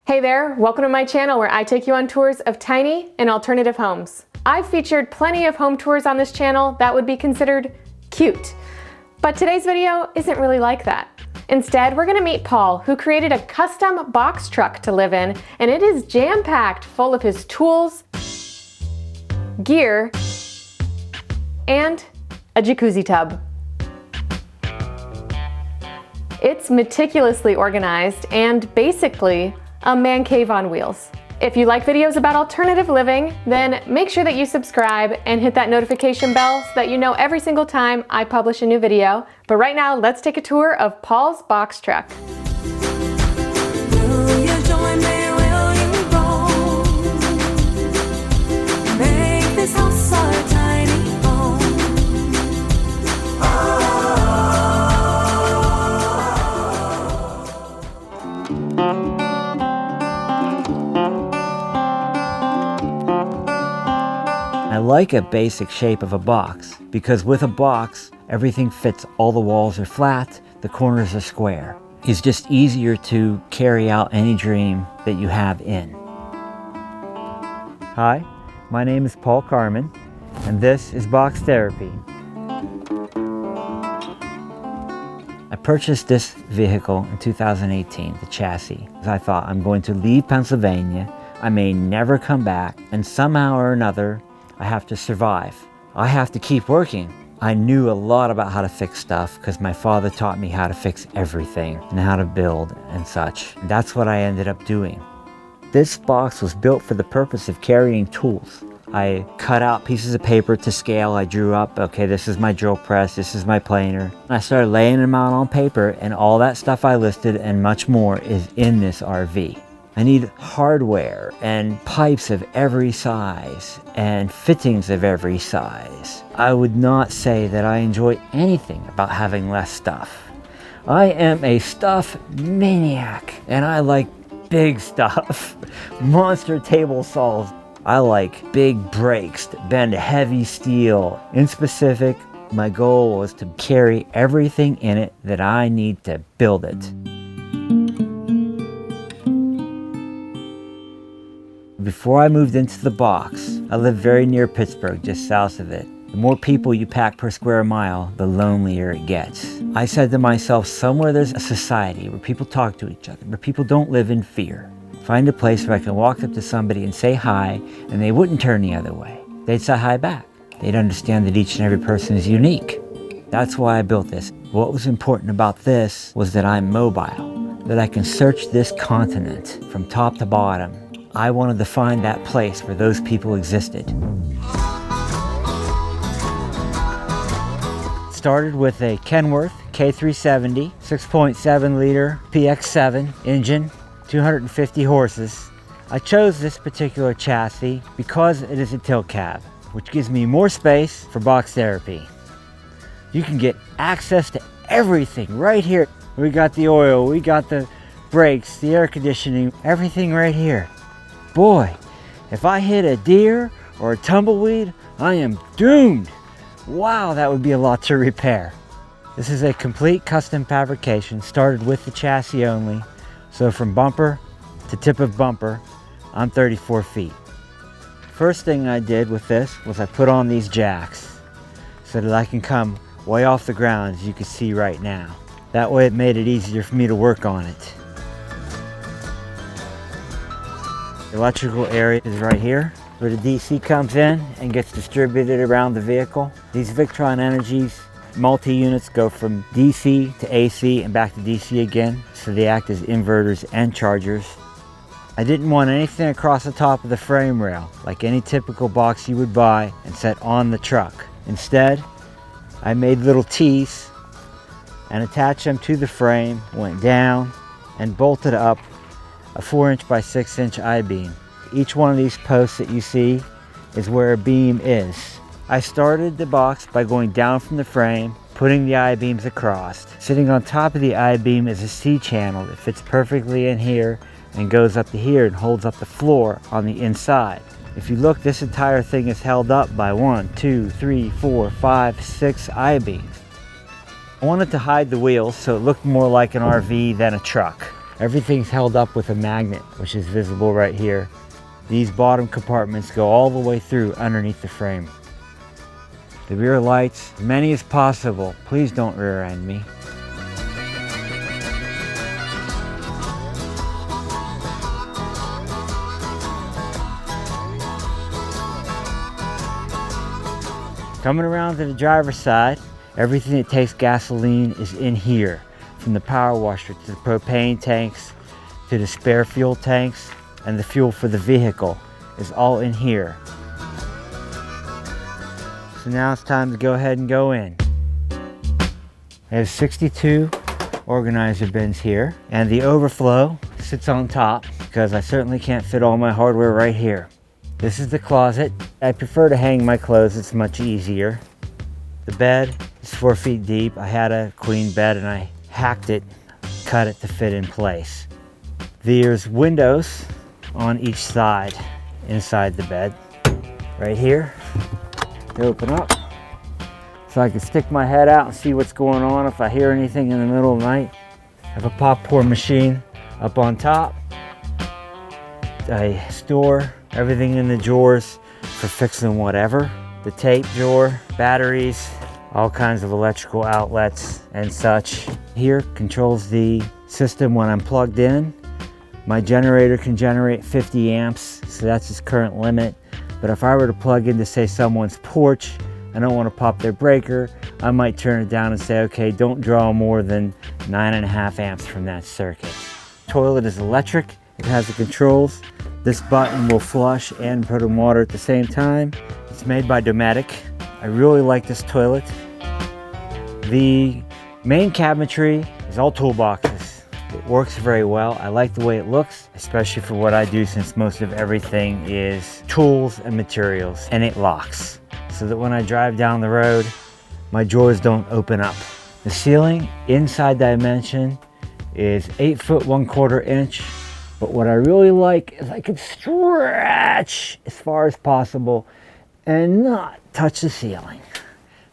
Hey there, welcome to my channel where I take you on tours of tiny and alternative homes. I've featured plenty of home tours on this channel that would be considered cute. But today's video isn't really like that. Instead, we're gonna meet Paul, who created a custom box truck to live in, and it is jam-packed full of his tools, gear, and a jacuzzi tub. It's meticulously organized and basically a man cave on wheels. If you like videos about alternative living, then make sure that you subscribe and hit that notification bell so that you know every single time I publish a new video. But right now, let's take a tour of Paul's box truck. Will you join me? Will you roll? Make this house our tiny home. I like a basic shape of a box because with a box, everything fits. All the walls are flat, the corners are square. It's just easier to carry out any dream that you have in. Hi, my name is Paul Carmen, and this is Box Therapy. I purchased this vehicle in 2018, the chassis. I thought, I'm going to leave Pennsylvania, I may never come back, and somehow or another, I have to survive. I have to keep working. I knew a lot about how to fix stuff because my father taught me how to fix everything and how to build and such. And that's what I ended up doing. This box was built for the purpose of carrying tools. I cut out pieces of paper to scale. I drew up, okay, this is my drill press, this is my planer. I started laying them out on paper, and all that stuff I listed and much more is in this RV. I need hardware and pipes of every size and fittings of every size. I would not say that I enjoy anything about having less stuff. I am a stuff maniac and I like big stuff. Monster table saws. I like big brakes that bend heavy steel. In specific, my goal was to carry everything in it that I need to build it. Before I moved into the box, I lived very near Pittsburgh, just south of it. The more people you pack per square mile, the lonelier it gets. I said to myself, somewhere there's a society where people talk to each other, where people don't live in fear. Find a place where I can walk up to somebody and say hi, and they wouldn't turn the other way. They'd say hi back. They'd understand that each and every person is unique. That's why I built this. What was important about this was that I'm mobile, that I can search this continent from top to bottom. I wanted to find that place where those people existed. Started with a Kenworth K370, 6.7 liter PX7 engine, 250 horses. I chose this particular chassis because it is a tilt cab, which gives me more space for box therapy. You can get access to everything right here. We got the oil, we got the brakes, the air conditioning, everything right here. Boy, if I hit a deer or a tumbleweed, I am doomed. Wow, that would be a lot to repair. This is a complete custom fabrication, started with the chassis only. So from bumper to tip of bumper, I'm 34 feet. First thing I did with this was I put on these jacks so that I can come way off the ground, as you can see right now. That way it made it easier for me to work on it. The electrical area is right here, where the DC comes in and gets distributed around the vehicle. These Victron Energies multi-units go from DC to AC and back to DC again, so they act as inverters and chargers. I didn't want anything across the top of the frame rail, like any typical box you would buy and set on the truck. Instead, I made little T's and attached them to the frame, went down, and bolted up a 4" by 6" I-beam. Each one of these posts that you see is where a beam is. I started the box by going down from the frame, putting the I-beams across. Sitting on top of the I-beam is a C-channel that fits perfectly in here and goes up to here and holds up the floor on the inside. If you look, this entire thing is held up by 1, 2, 3, 4, 5, 6 I-beams. I wanted to hide the wheels so it looked more like an RV than a truck. Everything's held up with a magnet, which is visible right here. These bottom compartments go all the way through underneath the frame. The rear lights, as many as possible. Please don't rear end me. Coming around to the driver's side, everything that takes gasoline is in here. From the power washer to the propane tanks, to the spare fuel tanks, and the fuel for the vehicle is all in here. So now it's time to go ahead and go in. I have 62 organizer bins here, and the overflow sits on top because I certainly can't fit all my hardware right here. This is the closet. I prefer to hang my clothes, it's much easier. The bed is 4 feet deep. I had a queen bed and I hacked it, cut it to fit in place. There's windows on each side inside the bed. Right here, they open up so I can stick my head out and see what's going on if I hear anything in the middle of the night. I have a popcorn machine up on top. I store everything in the drawers for fixing whatever. The tape drawer, batteries, all kinds of electrical outlets and such. Here controls the system when I'm plugged in. My generator can generate 50 amps, so that's its current limit. But if I were to plug into, say, someone's porch, I don't want to pop their breaker, I might turn it down and say, okay, don't draw more than 9.5 amps from that circuit. Toilet is electric, it has the controls. This button will flush and put in water at the same time. It's made by Dometic. I really like this toilet. The main cabinetry is all toolboxes. It works very well. I like the way it looks, especially for what I do, since most of everything is tools and materials, and it locks so that when I drive down the road, my drawers don't open up. The ceiling inside dimension is 8 foot 1/4 inch. But what I really like is I can stretch as far as possible and not touch the ceiling.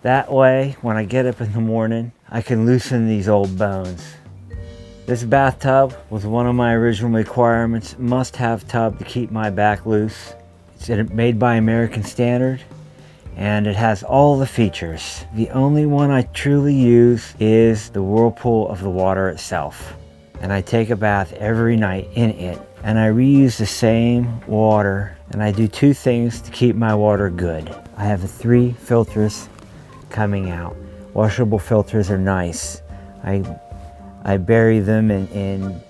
That way, when I get up in the morning, I can loosen these old bones. This bathtub was one of my original requirements, must-have tub to keep my back loose. It's made by American Standard, and it has all the features. The only one I truly use is the whirlpool of the water itself. And I take a bath every night in it, and I reuse the same water, and I do 2 things to keep my water good. I have 3 filters coming out. Washable filters are nice. I bury them in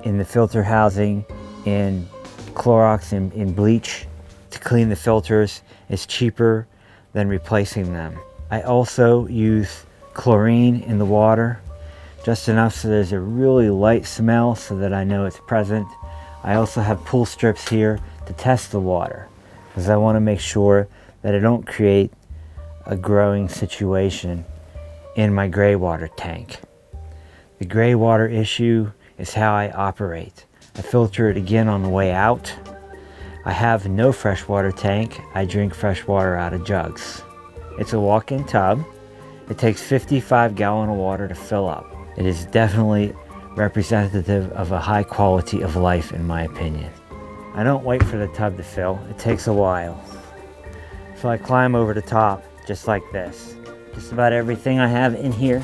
the filter housing in Clorox and in bleach to clean the filters. It's cheaper than replacing them. I also use chlorine in the water, just enough so there's a really light smell so that I know it's present. I also have pull strips here to test the water because I want to make sure that I don't create a growing situation in my gray water tank. The gray water issue is how I operate. I filter it again on the way out. I have no freshwater tank. I drink fresh water out of jugs. It's a walk-in tub. It takes 55 gallons of water to fill up. It is definitely representative of a high quality of life, in my opinion. I don't wait for the tub to fill. It takes a while. So I climb over the top just like this. Just about everything I have in here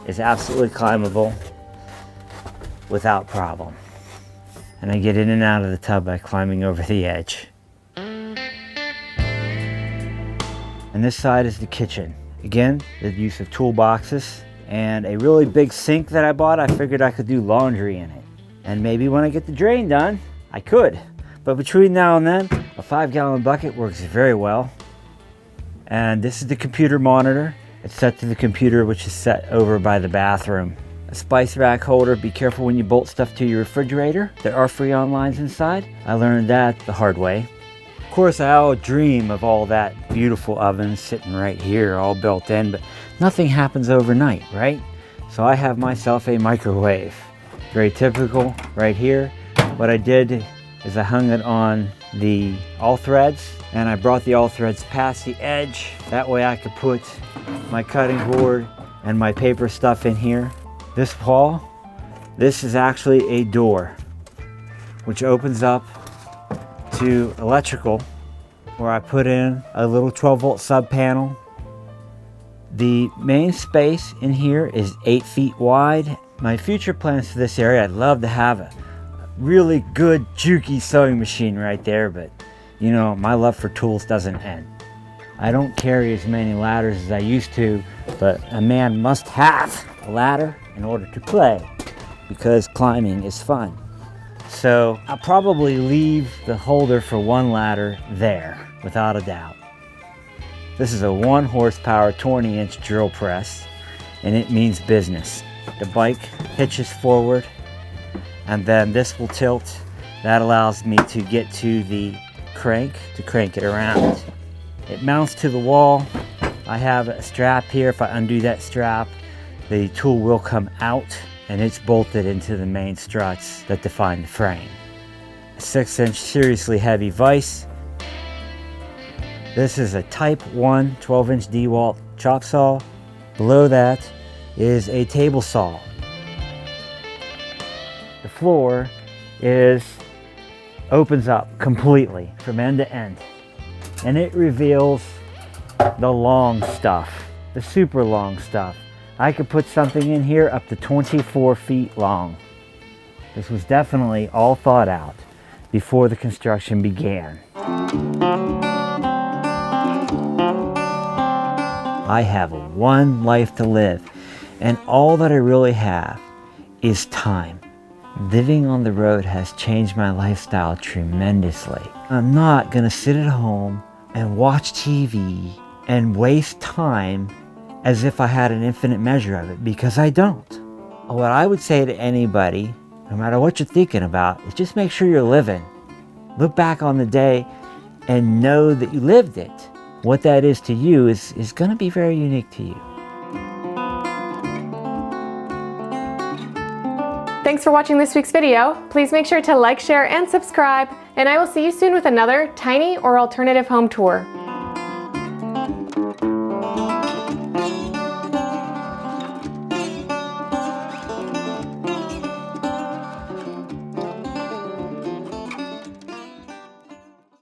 is absolutely climbable without problem. And I get in and out of the tub by climbing over the edge. And this side is the kitchen. Again, the use of toolboxes and a really big sink that I bought. I figured I could do laundry in it. And maybe when I get the drain done, I could. But between now and then, a 5-gallon bucket works very well. And this is the computer monitor. It's set to the computer, which is set over by the bathroom. A spice rack holder. Be careful when you bolt stuff to your refrigerator. There are Freon lines inside. I learned that the hard way. Of course, I all dream of all that beautiful oven sitting right here, all built in, but nothing happens overnight, right? So I have myself a microwave. Very typical right here. What I did is I hung it on the all threads, and I brought the all threads past the edge. That way I could put my cutting board and my paper stuff in here. This wall This is actually a door which opens up to electrical, where I put in a little 12-volt sub panel. The main space in here is 8 feet wide. My future plans for this area, I'd love to have a really good Jacuzzi sewing machine right there, but you know, my love for tools doesn't end. I don't carry as many ladders as I used to, but a man must have a ladder in order to play, because climbing is fun. So I'll probably leave the holder for one ladder there, without a doubt. This is a 1 horsepower 20-inch drill press, and it means business. The bike hitches forward, and then this will tilt. That allows me to get to the crank to crank it around. It mounts to the wall. I have a strap here. If I undo that strap, the tool will come out, and it's bolted into the main struts that define the frame. A 6-inch seriously heavy vise. This is a Type 1 12-inch DeWalt chop saw. Below that is a table saw. The floor opens up completely from end to end, and it reveals the long stuff, the super long stuff. I could put something in here up to 24 feet long. This was definitely all thought out before the construction began. I have one life to live, and all that I really have is time. Living on the road has changed my lifestyle tremendously. I'm not gonna sit at home and watch TV and waste time as if I had an infinite measure of it, because I don't. What I would say to anybody, no matter what you're thinking about, is just make sure you're living. Look back on the day and know that you lived it. What that is to you is gonna be very unique to you. Thanks for watching this week's video. Please make sure to like, share, and subscribe, and I will see you soon with another tiny or alternative home tour.